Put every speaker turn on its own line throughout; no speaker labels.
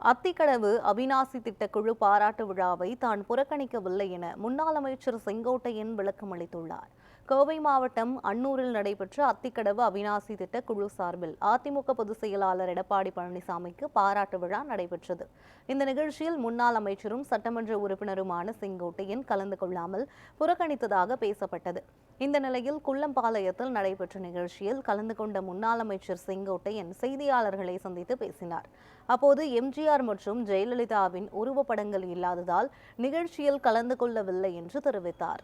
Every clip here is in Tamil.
அத்திக்கடவு அவிநாசி திட்டக்குழு பாராட்டு விழாவை தான் புறக்கணிக்கவில்லை என முன்னாள் அமைச்சர் செங்கோட்டையன் விளக்கம் அளித்துள்ளார். கோவை மாவட்டம் அன்னூரில் நடைபெற்ற அத்திக்கடவு அவிநாசி திட்டக்குழு சார்பில் அதிமுக பொதுச் செயலாளர் எடப்பாடி பழனிசாமிக்கு பாராட்டு விழா நடைபெற்றது. இந்த நிகழ்ச்சியில் முன்னாள் அமைச்சரும் சட்டமன்ற உறுப்பினருமான செங்கோட்டையன் கலந்து கொள்ளாமல் புறக்கணித்ததாக பேசப்பட்டது. இந்த நிலையில் குள்ளம்பாளையத்தில் நடைபெற்ற நிகழ்ச்சியில் கலந்து கொண்ட முன்னாள் அமைச்சர் செங்கோட்டையன் செய்தியாளர்களை சந்தித்து பேசினார். அப்போது எம்ஜிஆர் மற்றும் ஜெயலலிதாவின் உருவப்படங்கள் இல்லாததால் நிகழ்ச்சியில் கலந்து கொள்ளவில்லை என்று தெரிவித்தார்.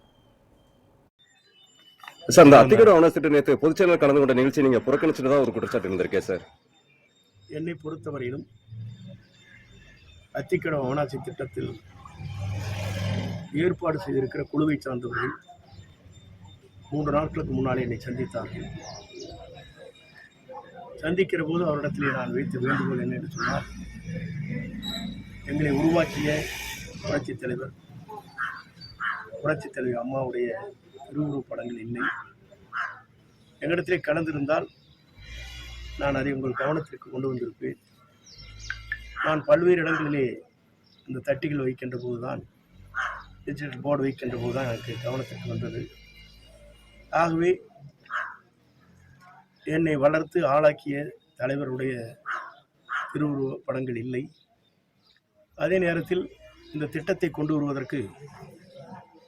சார், இந்த அத்திக்கடவு அவனாசி நேற்று பொதுச்செயலாளர் கலந்து கொண்ட நிகழ்ச்சி நீங்க புறக்கணிச்சுதான் ஒரு குற்றச்சாட்டு இருந்திருக்கேன் சார்.
என்னை பொறுத்தவரையிலும் அத்திக்கடவு அவனாசி திட்டத்தில் ஏற்பாடு செய்திருக்கிற குழுவை சார்ந்தவர்கள் 3 நாட்களுக்கு முன்னாலே என்னை சந்தித்தார்கள். சந்திக்கிற போது அவரிடத்திலே நான் வைத்த வேண்டுகோள் என்ன என்று சொன்னால், எங்களை உருவாக்கிய புரட்சித் தலைவர் அம்மாவுடைய திருவுருவப் படங்கள் இல்லை. எங்களிடத்திலே கலந்திருந்தால் நான் அதை உங்கள் கவனத்திற்கு கொண்டு வந்திருப்பேன். நான் பல்வேறு இடங்களிலே இந்த தட்டிகள் வைக்கின்ற போதுதான், டிஜிட்டல் போர்டு வைக்கின்ற போதுதான் எனக்கு கவனத்திற்கு வந்தது. ஆகவே என்னை வளர்த்து ஆளாக்கிய தலைவருடைய திருவுருவ படங்கள் இல்லை. அதே நேரத்தில் இந்த திட்டத்தை கொண்டு வருவதற்கு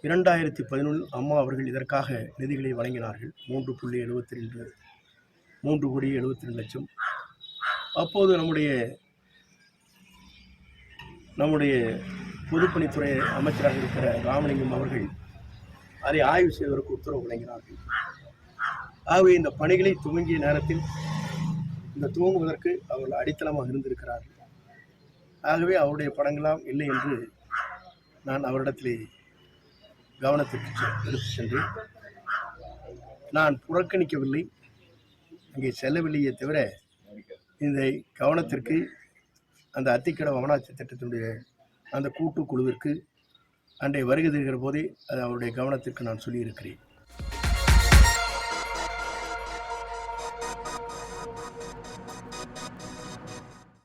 2011 அம்மா அவர்கள் இதற்காக நிதிகளை வழங்கினார்கள். 3,72 லட்சம். அப்போது நம்முடைய பொதுப்பணித்துறை அமைச்சராக இருக்கிற ராமலிங்கம் அவர்கள் அதை ஆய்வு செய்வதற்கு உத்தரவு வழங்கினார்கள். ஆகவே இந்த பணிகளை துவங்கிய நேரத்தில் இந்த துவங்குவதற்கு அவர்கள் அடித்தளமாக இருந்திருக்கிறார்கள். ஆகவே அவருடைய படங்களாம் இல்லை என்று நான் அவரிடத்திலே கவனத்திற்கு எடுத்து சென்றேன். நான் புறக்கணிக்கவில்லை, அங்கே செல்லவில்லையே தவிர இந்த கவனத்திற்கு அந்த அத்திக்கடவு அவனாசி திட்டத்தினுடைய அந்த கூட்டுக்குழுவிற்கு அன்றைய வருகை தருகிற போதே அது அவருடைய கவனத்திற்கு நான் சொல்லியிருக்கிறேன்.